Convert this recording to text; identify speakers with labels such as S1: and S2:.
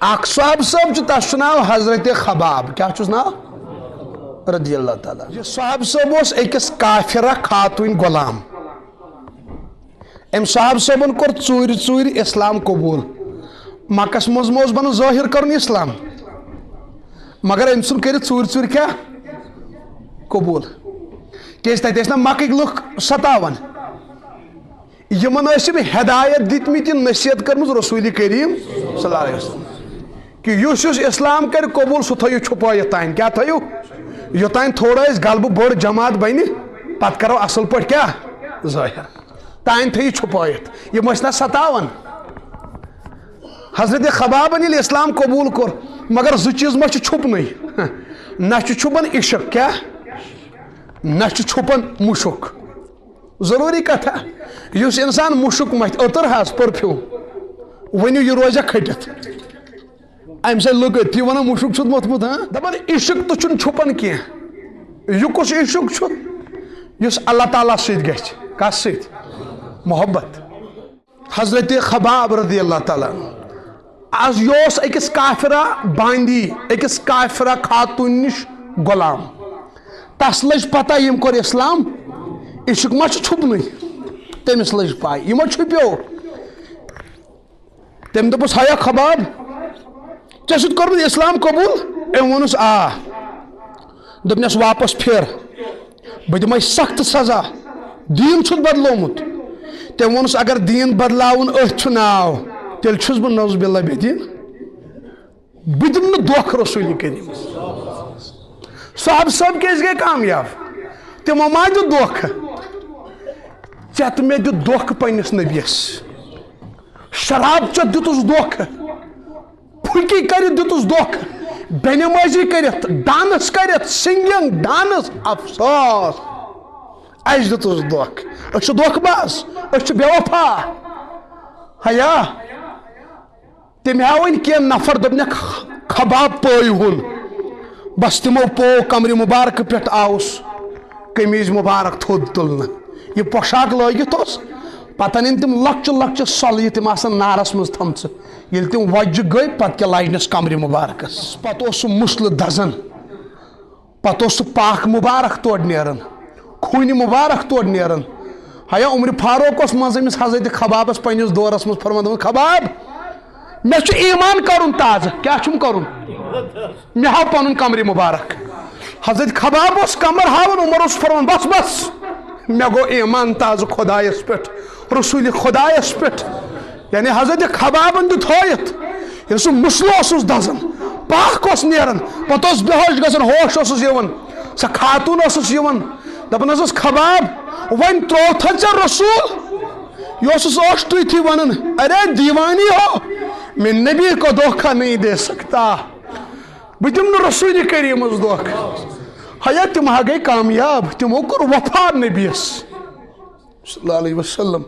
S1: اخ صاحب صاحب تس ناو حضرت خباب کیا چھس ناو رضی اللہ تعالیٰ یہ صاحب صاحب اس اکس کافرہ خاتون غلام ام صاحب صاحبن کور ژوٗرِ اسلام قبول مکس مز بن ظٲہر کرن اسلام مگر ام سن کر ژوٗرِ کیا قبول کیٛازِ تتہِ ٲسۍ نا مکٕکۍ لُکھ ستاوان یمن ٲسِم ہدایت دِتمٕتۍ نصیحت کٔرمٕژ رسول کریم صلی اللہ علیہ وسلم کہ یُس اسلام کر قبول سُہ تھٲیِو چھُپٲیِتھ تانۍ کیا تھٲیِو یوتانۍ تھوڑا أسۍ غلبہٕ بٔڑ جماعت بنہِ پتہٕ کرو اصل پٲٹھۍ کیا ظٲہر تانۍ تھٲیِو چھُپٲیِتھ یِم ٲسۍ نا ستاوان حضرت خبابن ییٚلہِ اسلام قبول کوٚر مگر زٕ چیٖز ما چھِ چھُپنٕے نہ چھُ چھُپان عشق کیا نہ چھُ چھُپان مُشُک ضروٗری کتھا یُس انسان مُشُک متھِ أتٕر حظ پٔرفیوٗم ؤنِو یہِ روزیا کھٔٹِتھ امہِ سۭتۍ لُکہٕ تی ونان مُشُک چھُ موٚتھمُت ہاں دپان عشق تہِ چھُنہٕ چھُپان کینٛہہ یہِ کُس عشق چھُ یُس اللہ تعالیٰ سۭتۍ گژھِ کس سۭتۍ محبت حضرت خباب رضی اللہ تعالیٰ آز یہِ اوس أکِس کافرہ باندی أکِس کافرہ خاتون نِش غلام تس لج پتہ یم کوٚر اسلام عشق ما چھُ چھُپنٕے تٔمِس لٔج پاے یہِ ما چھُپیو تٔمۍ دوٚپُس ہیا خباب ژےٚ چھُتھ کوٚرمُت اسلام قبول أمۍ ووٚنُس آ دوٚپنس واپس پھر بہٕ دِمے سخت سزا دیٖن چھُتھ بدلومُت تٔمۍ ووٚنُس اگر دیٖن بدلاوُن أتھۍ چھُ ناو تیٚلہِ چھُس بہٕ نوز باللہ بدیٖن بہٕ دِمہٕ نہٕ دھوکہٕ رسول کریم صاحب صاحب کیٛازِ گٔے کامیاب تِمو ما دیُت دھوکہٕ ژےٚ تہٕ مےٚ دیُت دھوکہٕ پننِس نبیَس شراب چٮ۪تھ دِتُس دھوکہٕ پھُکی کٔرِتھ دِتُس دھوکہٕ بے نمٲزی کٔرِتھ ڈانس کٔرِتھ سنگنگ ڈانس افسوس اَسہِ دِتُس دھوکہٕ أسۍ چھِ دھوکہٕ باز أسۍ چھِ بے وفا ہیا تٔمۍ ہاو وۄنۍ کینٛہہ نفر دوٚپنکھ خباب پٲیہُن بس تمو پو کمرِ مبارکہ پٮ۪ٹھ آوُس قمیٖض مبارک تھوٚد تُلنہٕ یہِ پۄشاک لٲگِتھ اوس پتہٕ أنِن تِم لۄکچہِ لۄکچہِ سۄلہٕ تِم آسان نارس منٛز تھٲمژٕ ییٚلہِ تِم وۄجہِ گٔے پتہٕ کیٛاہ لاجنس کمرِ مبارکس پتہٕ اوس سُہ مُسلہٕ دزان پتہٕ اوس سُہ پاک مبارک تورٕ نیران خوٗنہِ مبارک تورٕ نیران ہیا عمرِ فاروق اوس منٛزٕ أمِس حضرت خبابس پننِس دورس منٛز فرمان دوٚپُن خباب مےٚ چھُ ایمان کرُن تازٕ کیٛاہ چھُم کرُن مےٚ ہاو پنُن کمرِ مبارک حضرت خباب اوس کمر ہاوان عمر اوس فرمان بس بس مےٚ گوٚو ایمان تازٕ خۄدایس پٮ۪ٹھ رسول خۄدایس پٮ۪ٹھ یعنی حضرت خبابن دیُت ہٲیِتھ ییٚلہِ سُہ مُسلہٕ اوسُس دزان پاک اوس نیران پتہٕ اوس بےٚہوش گژھان ہوش اوسُس یِوان سۄ خاتون ٲسٕس یِوان دپان ٲسٕس خباب وۄنۍ ترٛووتھا ژےٚ رسول یہِ اوسُس ٲشٹٕے ونان ارے دیوانی ہو میں نبی کو دھوکہ نہیں دے سکتا بہٕ دِمہٕ نہٕ رسول کریٖمس دھوکہٕ ہیا تِم ہا گٔے کامیاب تِمو کوٚر وفا نبیَس صلی اللہ علیہ وسلم